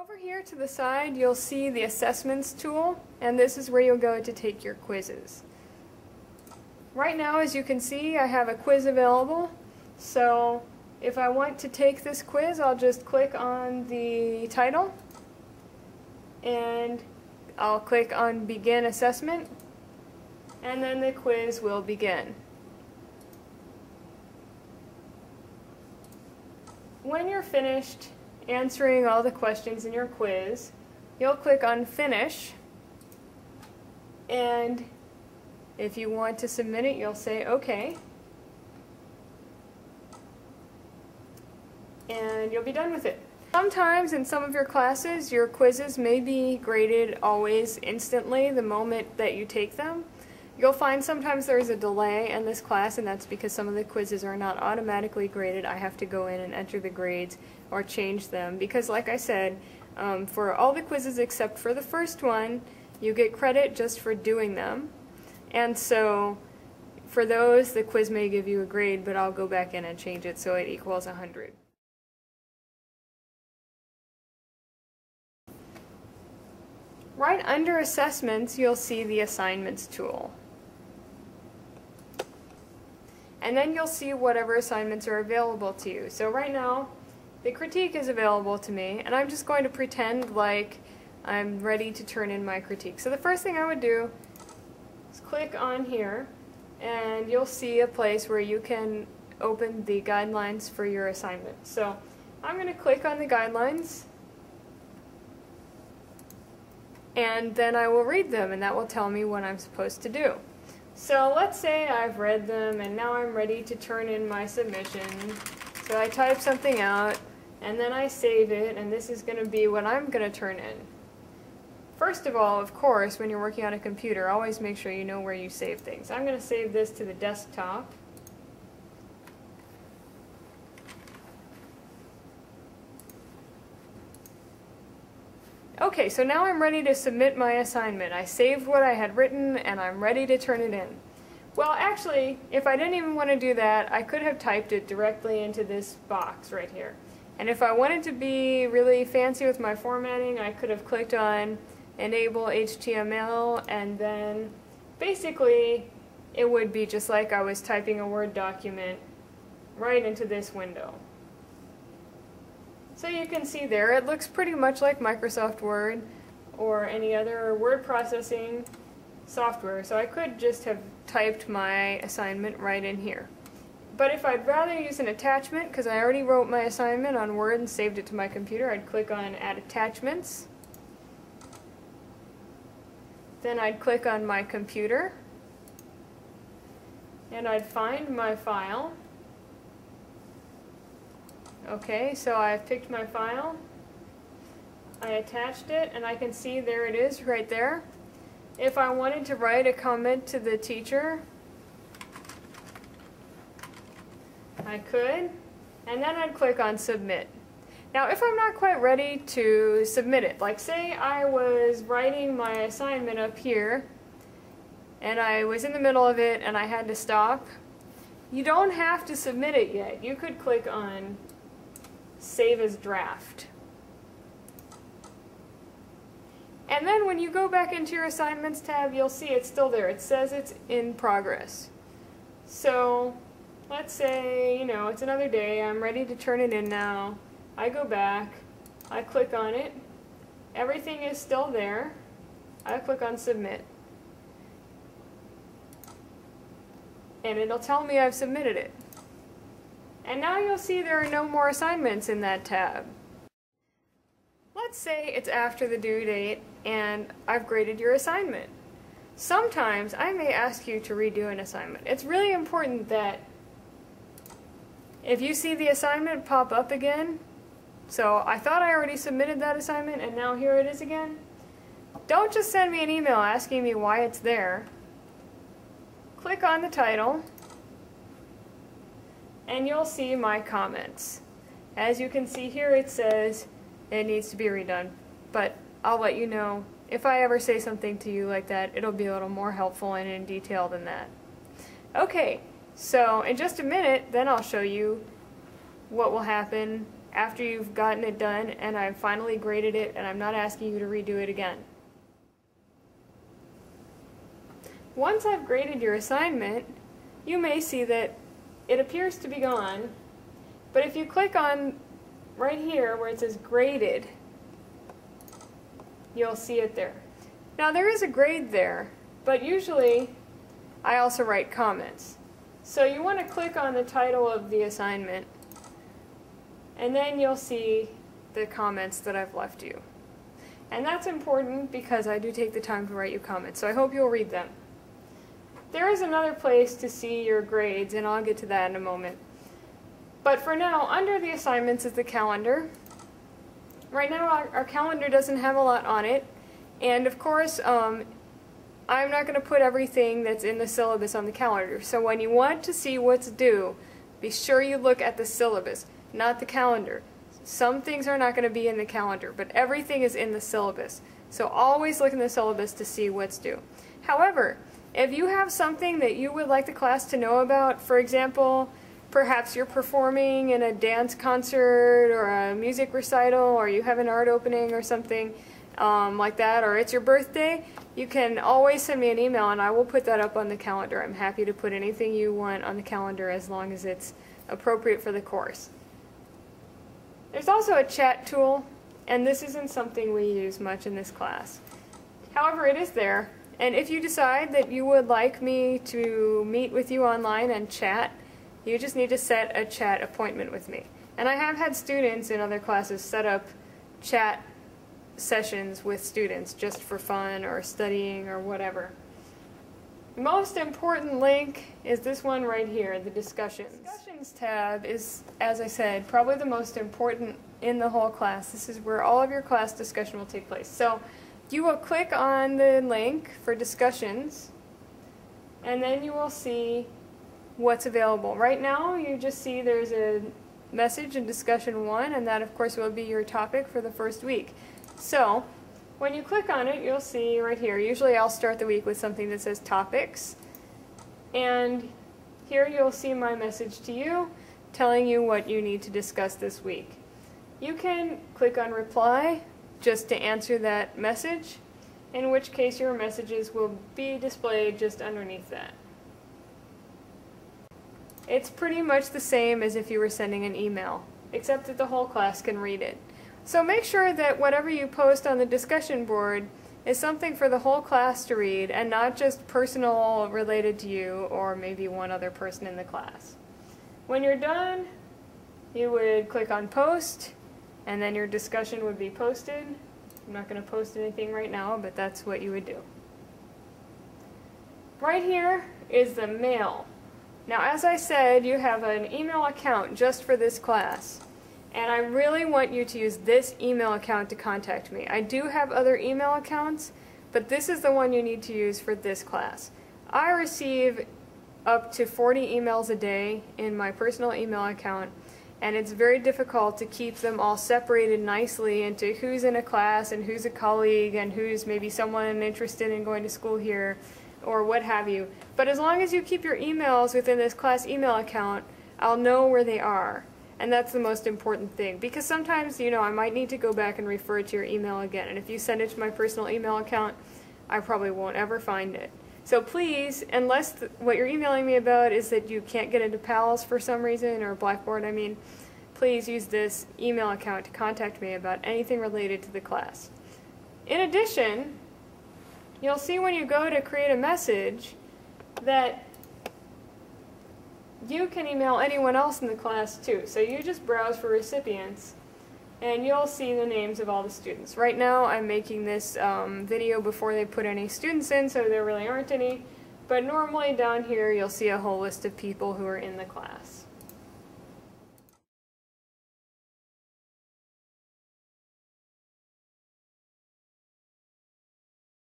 Over here to the side, you'll see the assessments tool, and this is where you'll go to take your quizzes. Right now, as you can see, I have a quiz available, so if I want to take this quiz, I'll just click on the title, and I'll click on Begin Assessment, and then the quiz will begin. When you're finished answering all the questions in your quiz, you'll click on Finish, and if you want to submit it, you'll say OK, and you'll be done with it. Sometimes in some of your classes, your quizzes may be graded always instantly the moment that you take them. You'll find sometimes there's a delay in this class, and that's because some of the quizzes are not automatically graded. I have to go in and enter the grades or change them because, like I said, for all the quizzes except for the first one, you get credit just for doing them. And so for those, the quiz may give you a grade, but I'll go back in and change it so it equals 100. Right under Assessments, you'll see the Assignments tool. And then you'll see whatever assignments are available to you. So right now, the critique is available to me, and I'm just going to pretend like I'm ready to turn in my critique. So the first thing I would do is click on here, and you'll see a place where you can open the guidelines for your assignment. So I'm going to click on the guidelines, and then I will read them, and that will tell me what I'm supposed to do. So let's say I've read them and now I'm ready to turn in my submission. So I type something out and then I save it, and this is going to be what I'm going to turn in. First of all, of course, when you're working on a computer, always make sure you know where you save things. I'm going to save this to the desktop. Okay, so now I'm ready to submit my assignment. I saved what I had written and I'm ready to turn it in. Well, actually, if I didn't even want to do that, I could have typed it directly into this box right here. And if I wanted to be really fancy with my formatting, I could have clicked on Enable HTML, and then basically it would be just like I was typing a Word document right into this window. So you can see there, it looks pretty much like Microsoft Word or any other word processing software. So I could just have typed my assignment right in here. But if I'd rather use an attachment, because I already wrote my assignment on Word and saved it to my computer, I'd click on Add Attachments. Then I'd click on my computer, and I'd find my file. Okay, so I've picked my file, I attached it, and I can see there it is right there. If I wanted to write a comment to the teacher, I could, and then I'd click on Submit. Now if I'm not quite ready to submit it, like say I was writing my assignment up here, and I was in the middle of it and I had to stop, you don't have to submit it yet. You could click on Save as Draft. And then when you go back into your Assignments tab, you'll see it's still there. It says it's in progress. So let's say, you know, it's another day, I'm ready to turn it in now. I go back, I click on it, everything is still there, I click on Submit. And it'll tell me I've submitted it. And now you'll see there are no more assignments in that tab. Let's say it's after the due date and I've graded your assignment. Sometimes I may ask you to redo an assignment. It's really important that if you see the assignment pop up again, so I thought I already submitted that assignment and now here it is again, don't just send me an email asking me why it's there. Click on the title, and you'll see my comments. As you can see here, it says it needs to be redone, but I'll let you know if I ever say something to you like that. It'll be a little more helpful and in detail than that. Okay, so in just a minute, then I'll show you what will happen after you've gotten it done and I've finally graded it and I'm not asking you to redo it again. Once I've graded your assignment, you may see that it appears to be gone, but if you click on right here where it says graded, you'll see it there. Now there is a grade there, but usually I also write comments. So you want to click on the title of the assignment, and then you'll see the comments that I've left you. And that's important because I do take the time to write you comments, so I hope you'll read them. There is another place to see your grades, and I'll get to that in a moment. But for now, under the assignments is the calendar. Right now our calendar doesn't have a lot on it, and of course I'm not going to put everything that's in the syllabus on the calendar. So when you want to see what's due, be sure you look at the syllabus, not the calendar. Some things are not going to be in the calendar, but everything is in the syllabus. So always look in the syllabus to see what's due. However, if you have something that you would like the class to know about, for example, perhaps you're performing in a dance concert or a music recital, or you have an art opening or something like that, or it's your birthday, you can always send me an email and I will put that up on the calendar. I'm happy to put anything you want on the calendar as long as it's appropriate for the course. There's also a chat tool, and this isn't something we use much in this class. However, it is there, and if you decide that you would like me to meet with you online and chat, you just need to set a chat appointment with me. And I have had students in other classes set up chat sessions with students just for fun or studying or whatever. The most important link is this one right here, the Discussions. The Discussions tab is, as I said, probably the most important in the whole class. This is where all of your class discussion will take place. So you will click on the link for Discussions, and then you will see what's available. Right now you just see there's a message in Discussion 1, and that of course will be your topic for the first week. So when you click on it, you'll see right here, usually I'll start the week with something that says Topics, and here you'll see my message to you telling you what you need to discuss this week. You can click on Reply just to answer that message, in which case your messages will be displayed just underneath that. It's pretty much the same as if you were sending an email, except that the whole class can read it. So make sure that whatever you post on the discussion board is something for the whole class to read and not just personal related to you or maybe one other person in the class. When you're done, you would click on Post, and then your discussion would be posted. I'm not going to post anything right now, but that's what you would do. Right here is the mail. Now, as I said, you have an email account just for this class, and I really want you to use this email account to contact me. I do have other email accounts, but this is the one you need to use for this class. I receive up to 40 emails a day in my personal email account, and it's very difficult to keep them all separated nicely into who's in a class and who's a colleague and who's maybe someone interested in going to school here or what have you. But as long as you keep your emails within this class email account, I'll know where they are. And that's the most important thing, because sometimes, you know, I might need to go back and refer to your email again, and if you send it to my personal email account, I probably won't ever find it. So please, unless what you're emailing me about is that you can't get into PALS for some reason, or Blackboard, I mean, please use this email account to contact me about anything related to the class. In addition, you'll see when you go to create a message that you can email anyone else in the class too. So you just browse for recipients and you'll see the names of all the students. Right now I'm making this video before they put any students in, so there really aren't any. But normally down here you'll see a whole list of people who are in the class.